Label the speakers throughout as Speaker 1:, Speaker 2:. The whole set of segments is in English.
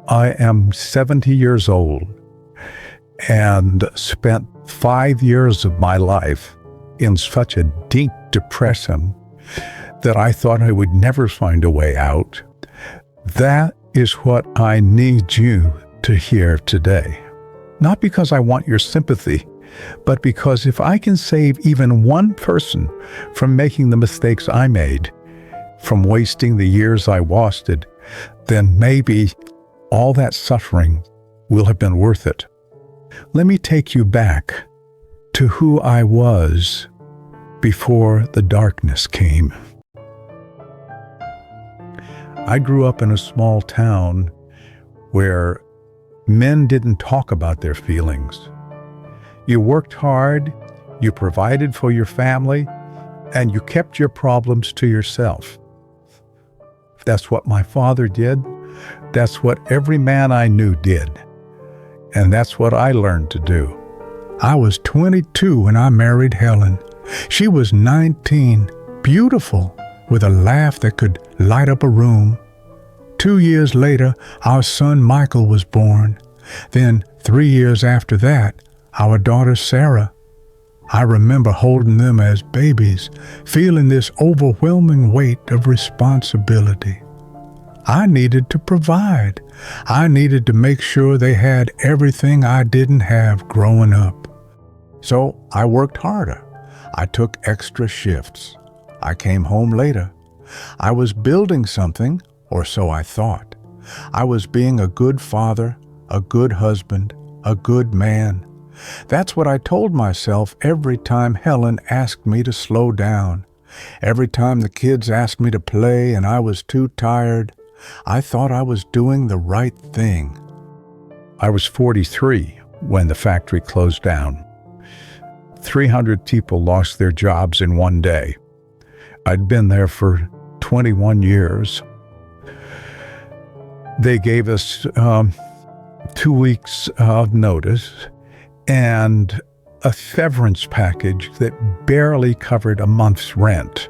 Speaker 1: I am 70 years old and spent 5 years of my life in such a deep depression that I thought I would never find a way out. That is what I need you to hear today. Not because I want your sympathy, but because if I can save even one person from making the mistakes I made, from wasting the years I wasted, then maybe all that suffering will have been worth it. Let me take you back to who I was before the darkness came. I grew up in a small town where men didn't talk about their feelings. You worked hard, you provided for your family, and you kept your problems to yourself. That's what my father did. That's what every man I knew did. And that's what I learned to do. I was 22 when I married Helen. She was 19, beautiful, with a laugh that could light up a room. 2 years later, our son Michael was born. Then 3 years after that, our daughter Sarah. I remember holding them as babies, feeling this overwhelming weight of responsibility. I needed to provide. I needed to make sure they had everything I didn't have growing up. So I worked harder. I took extra shifts. I came home later. I was building something, or so I thought. I was being a good father, a good husband, a good man. That's what I told myself every time Helen asked me to slow down. Every time the kids asked me to play and I was too tired, I thought I was doing the right thing. I was 43 when the factory closed down. 300 people lost their jobs in one day. I'd been there for 21 years. They gave us 2 weeks of notice and a severance package that barely covered a month's rent.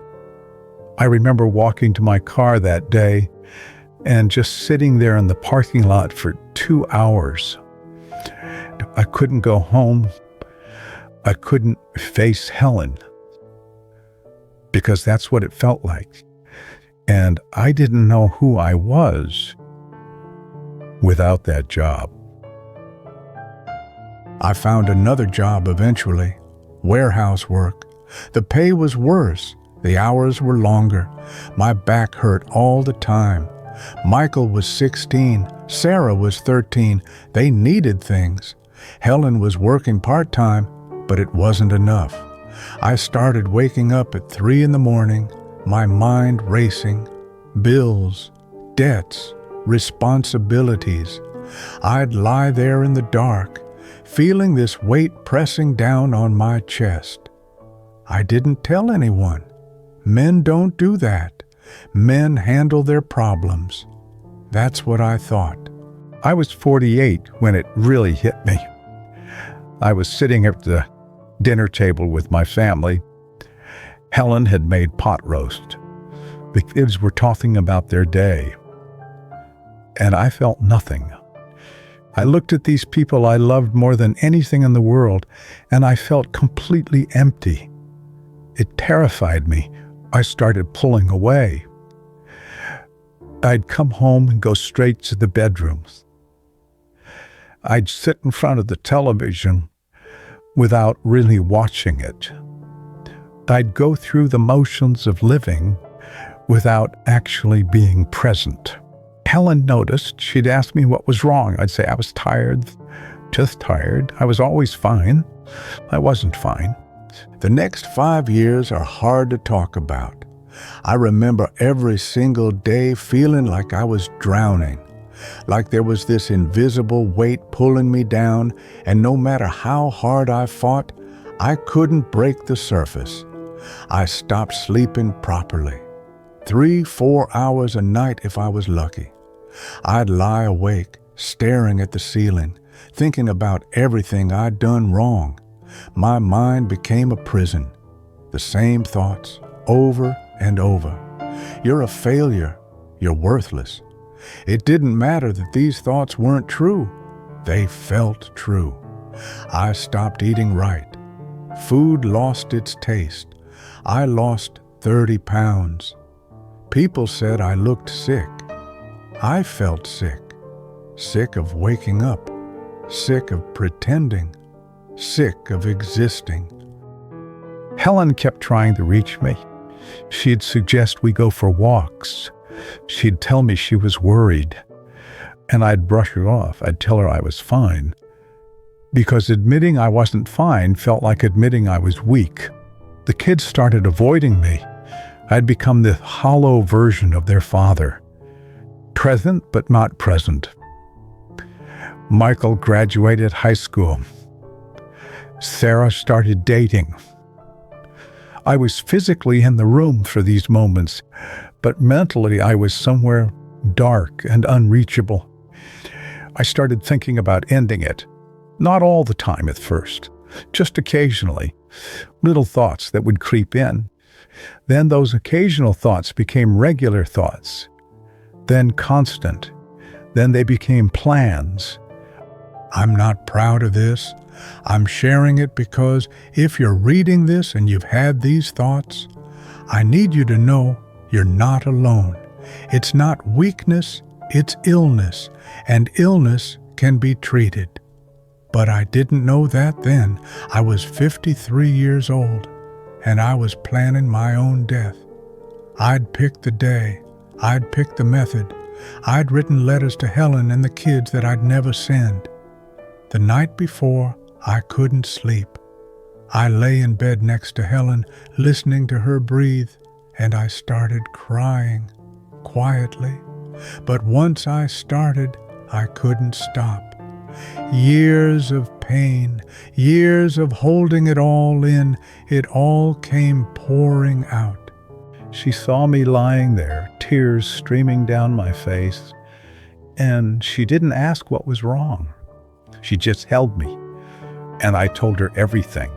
Speaker 1: I remember walking to my car that day and just sitting there in the parking lot for 2 hours. I couldn't go home. I couldn't face Helen because that's what it felt like. And I didn't know who I was without that job. I found another job eventually, warehouse work. The pay was worse. The hours were longer. My back hurt all the time. Michael was 16. Sarah was 13. They needed things. Helen was working part-time, but it wasn't enough. I started waking up at 3 in the morning, my mind racing. Bills, debts, responsibilities. I'd lie there in the dark, feeling this weight pressing down on my chest. I didn't tell anyone. Men don't do that. Men handle their problems. That's what I thought. I was 48 when it really hit me. I was sitting at the dinner table with my family. Helen had made pot roast. The kids were talking about their day. And I felt nothing. I looked at these people I loved more than anything in the world, and I felt completely empty. It terrified me. I started pulling away. I'd come home and go straight to the bedrooms. I'd sit in front of the television without really watching it. I'd go through the motions of living without actually being present. Helen noticed. She'd ask me what was wrong. I'd say I was tired, just tired. I was always fine. I wasn't fine. The next 5 years are hard to talk about. I remember every single day feeling like I was drowning, like there was this invisible weight pulling me down, and no matter how hard I fought, I couldn't break the surface. I stopped sleeping properly. 3-4 hours a night if I was lucky. I'd lie awake, staring at the ceiling, thinking about everything I'd done wrong. My mind became a prison. The same thoughts, over and over. You're a failure. You're worthless. It didn't matter that these thoughts weren't true. They felt true. I stopped eating right. Food lost its taste. I lost 30 pounds. People said I looked sick. I felt sick. Sick of waking up. Sick of pretending. Sick of existing.
Speaker 2: Helen kept trying to reach me. She'd suggest we go for walks. She'd tell me she was worried, and I'd brush her off. I'd tell her I was fine, because admitting I wasn't fine felt like admitting I was weak. The kids started avoiding me. I'd become the hollow version of their father, present but not present. Michael graduated high school. Sarah started dating. I was physically in the room for these moments, but mentally I was somewhere dark and unreachable. I started thinking about ending it. Not all the time at first, just occasionally. Little thoughts that would creep in. Then those occasional thoughts became regular thoughts. Then constant. Then they became plans.
Speaker 1: I'm not proud of this. I'm sharing it because if you're reading this and you've had these thoughts, I need you to know you're not alone. It's not weakness, it's illness, and illness can be treated. But I didn't know that then. I was 53 years old, and I was planning my own death. I'd picked the day. I'd picked the method. I'd written letters to Helen and the kids that I'd never send. The night before, I couldn't sleep. I lay in bed next to Helen, listening to her breathe, and I started crying, quietly. But once I started, I couldn't stop. Years of pain, years of holding it all in, it all came pouring out.
Speaker 2: She saw me lying there, tears streaming down my face, and she didn't ask what was wrong. She just held me, and I told her everything.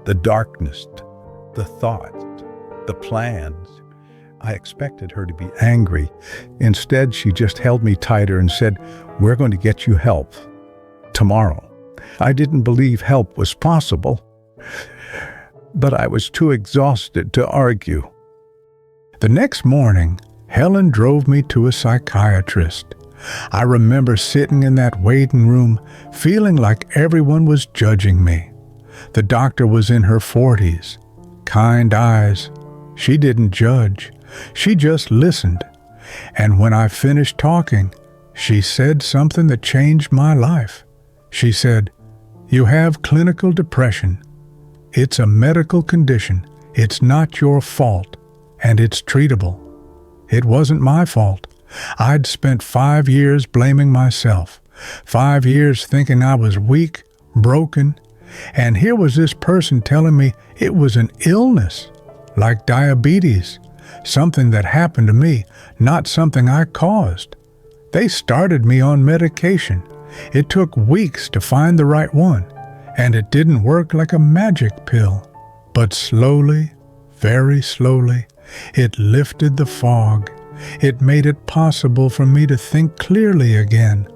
Speaker 2: The darkness, the thoughts, the plans. I expected her to be angry. Instead, she just held me tighter and said, "We're going to get you help tomorrow." I didn't believe help was possible, but I was too exhausted to argue.
Speaker 1: The next morning, Helen drove me to a psychiatrist. I remember sitting in that waiting room, feeling like everyone was judging me. The doctor was in her 40s. Kind eyes. She didn't judge. She just listened. And when I finished talking, she said something that changed my life. She said, "You have clinical depression. It's a medical condition. It's not your fault, and it's treatable." It wasn't my fault. I'd spent 5 years blaming myself, 5 years thinking I was weak, broken, and here was this person telling me it was an illness, like diabetes, something that happened to me, not something I caused. They started me on medication. It took weeks to find the right one, and it didn't work like a magic pill. But slowly, very slowly, it lifted the fog. It made it possible for me to think clearly again.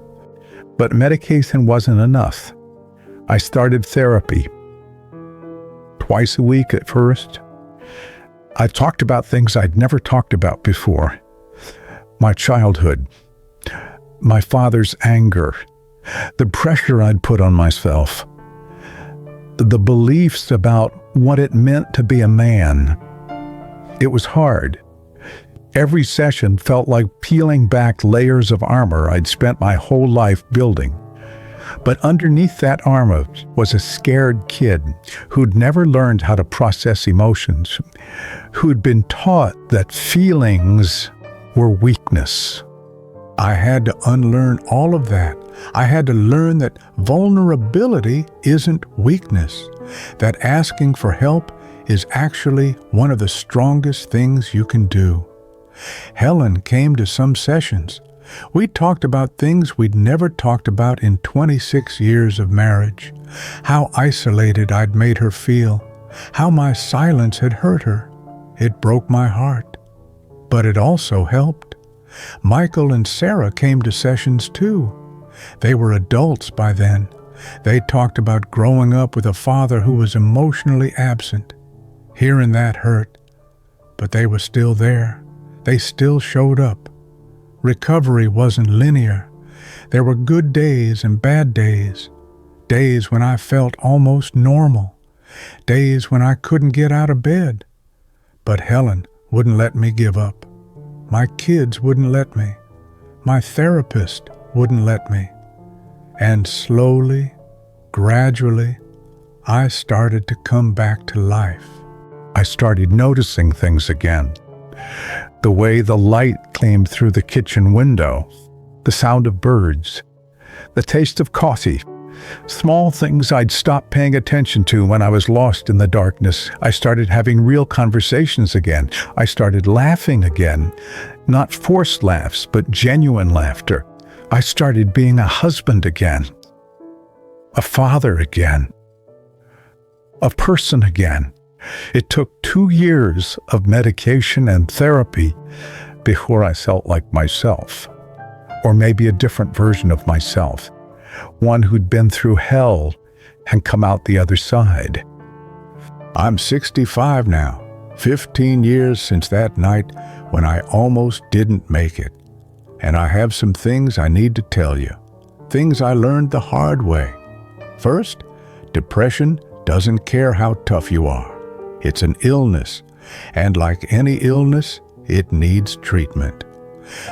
Speaker 2: But medication wasn't enough. I started therapy. Twice a week at first. I talked about things I'd never talked about before. My childhood, my father's anger, the pressure I'd put on myself, the beliefs about what it meant to be a man. It was hard. Every session felt like peeling back layers of armor I'd spent my whole life building. But underneath that armor was a scared kid who'd never learned how to process emotions, who'd been taught that feelings were weakness. I had to unlearn all of that. I had to learn that vulnerability isn't weakness, that asking for help is actually one of the strongest things you can do. Helen came to some sessions. We talked about things we'd never talked about in 26 years of marriage. How isolated I'd made her feel. How my silence had hurt her. It broke my heart. But it also helped.
Speaker 1: Michael and Sarah came to sessions too. They were adults by then. They talked about growing up with a father who was emotionally absent. Hearing that hurt, but they were still there. They still showed up. Recovery wasn't linear. There were good days and bad days. Days when I felt almost normal. Days when I couldn't get out of bed. But Helen wouldn't let me give up. My kids wouldn't let me. My therapist wouldn't let me. And slowly, gradually, I started to come back to life.
Speaker 2: I started noticing things again. The way the light came through the kitchen window, the sound of birds, the taste of coffee, small things I'd stopped paying attention to when I was lost in the darkness. I started having real conversations again. I started laughing again, not forced laughs, but genuine laughter. I started being a husband again, a father again, a person again. It took 2 years of medication and therapy before I felt like myself, or maybe a different version of myself, one who'd been through hell and come out the other side.
Speaker 1: I'm 65 now, 15 years since that night when I almost didn't make it. And I have some things I need to tell you, things I learned the hard way. First, depression doesn't care how tough you are. It's an illness, and like any illness, it needs treatment.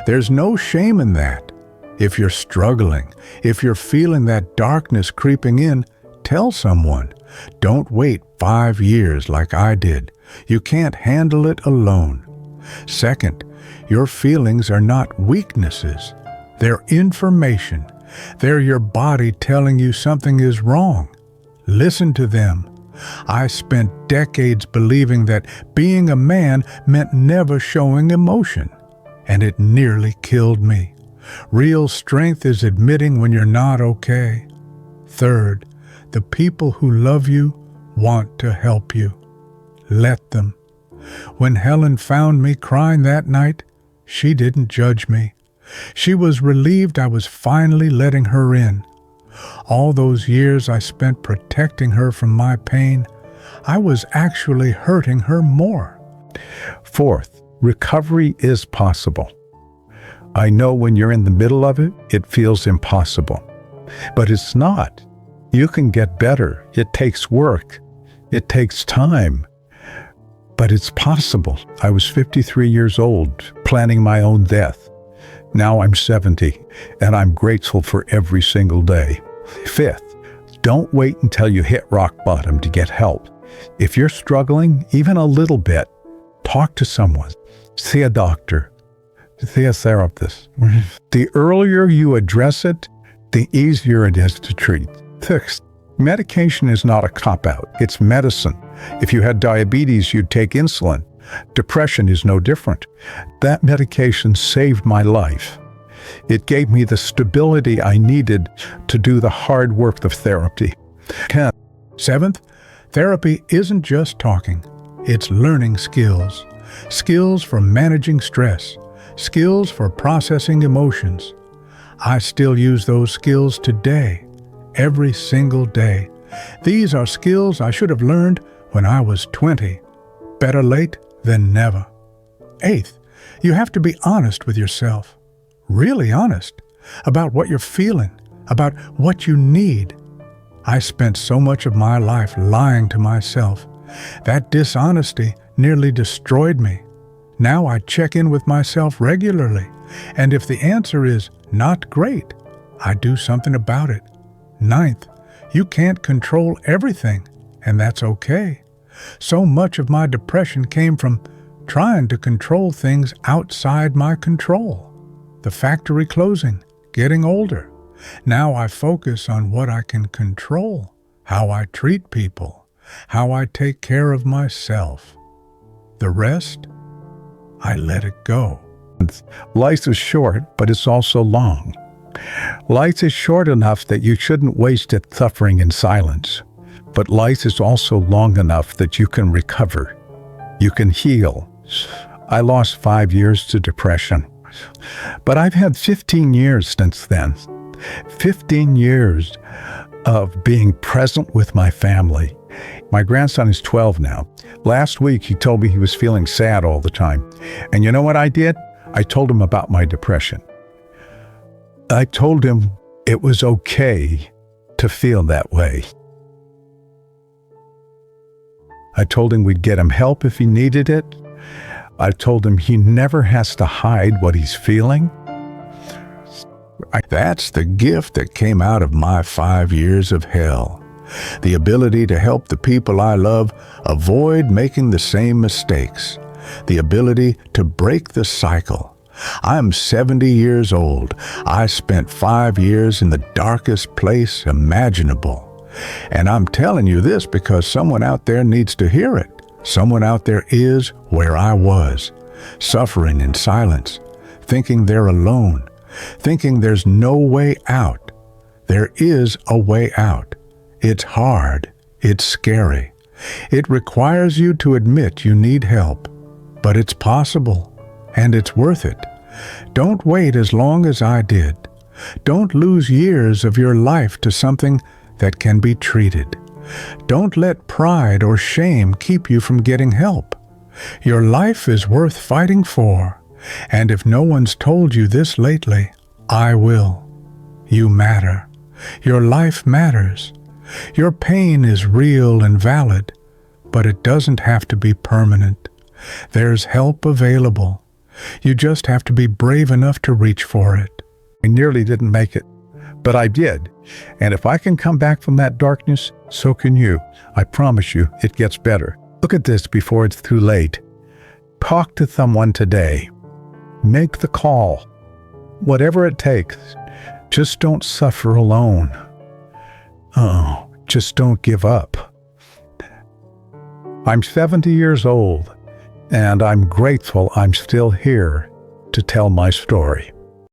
Speaker 1: There's no shame in that. If you're struggling, if you're feeling that darkness creeping in, tell someone. Don't wait 5 years like I did. You can't handle it alone. Second, your feelings are not weaknesses. They're information. They're your body telling you something is wrong. Listen to them. I spent decades believing that being a man meant never showing emotion, and it nearly killed me. Real strength is admitting when you're not okay. Third, the people who love you want to help you. Let them. When Helen found me crying that night, she didn't judge me. She was relieved I was finally letting her in. All those years I spent protecting her from my pain, I was actually hurting her more.
Speaker 2: Fourth, recovery is possible. I know when you're in the middle of it, it feels impossible. But it's not. You can get better. It takes work. It takes time. But it's possible. I was 53 years old, planning my own death. Now I'm 70, and I'm grateful for every single day. Fifth, don't wait until you hit rock bottom to get help. If you're struggling, even a little bit, talk to someone. See a doctor. See a therapist. The earlier you address it, the easier it is to treat. Sixth, medication is not a cop-out. It's medicine. If you had diabetes, you'd take insulin. Depression is no different. That medication saved my life. It gave me the stability I needed to do the hard work of therapy. 10.
Speaker 1: Seventh, therapy isn't just talking. It's learning skills. Skills for managing stress. Skills for processing emotions. I still use those skills today, every single day. These are skills I should have learned when I was 20. Better late than never. Eighth, you have to be honest with yourself. Really honest about what you're feeling, about what you need. I spent so much of my life lying to myself. That dishonesty nearly destroyed me. Now I check in with myself regularly, and if the answer is not great, I do something about it. Ninth, you can't control everything, and that's okay. So much of my depression came from trying to control things outside my control. The factory closing, getting older. Now I focus on what I can control, how I treat people, how I take care of myself. The rest, I let it go.
Speaker 2: Life is short, but it's also long. Life is short enough that you shouldn't waste it suffering in silence. But life is also long enough that you can recover. You can heal. I lost 5 years to depression. But I've had 15 years since then. 15 years of being present with my family. My grandson is 12 now. Last week, he told me he was feeling sad all the time. And you know what I did? I told him about my depression. I told him it was okay to feel that way. I told him we'd get him help if he needed it. I told him he never has to hide what he's feeling.
Speaker 1: That's the gift that came out of my 5 years of hell. The ability to help the people I love avoid making the same mistakes. The ability to break the cycle. I'm 70 years old. I spent 5 years in the darkest place imaginable. And I'm telling you this because someone out there needs to hear it. Someone out there is where I was, suffering in silence, thinking they're alone, thinking there's no way out. There is a way out. It's hard. It's scary. It requires you to admit you need help. But it's possible, and it's worth it. Don't wait as long as I did. Don't lose years of your life to something that can be treated. Don't let pride or shame keep you from getting help. Your life is worth fighting for. And if no one's told you this lately, I will. You matter. Your life matters. Your pain is real and valid, but it doesn't have to be permanent. There's help available. You just have to be brave enough to reach for it.
Speaker 2: I nearly didn't make it, but I did. And if I can come back from that darkness, so can you. I promise you, it gets better. Look at this before it's too late. Talk to someone today. Make the call. Whatever it takes. Just don't suffer alone. Just don't give up. I'm 70 years old, and I'm grateful I'm still here to tell my story.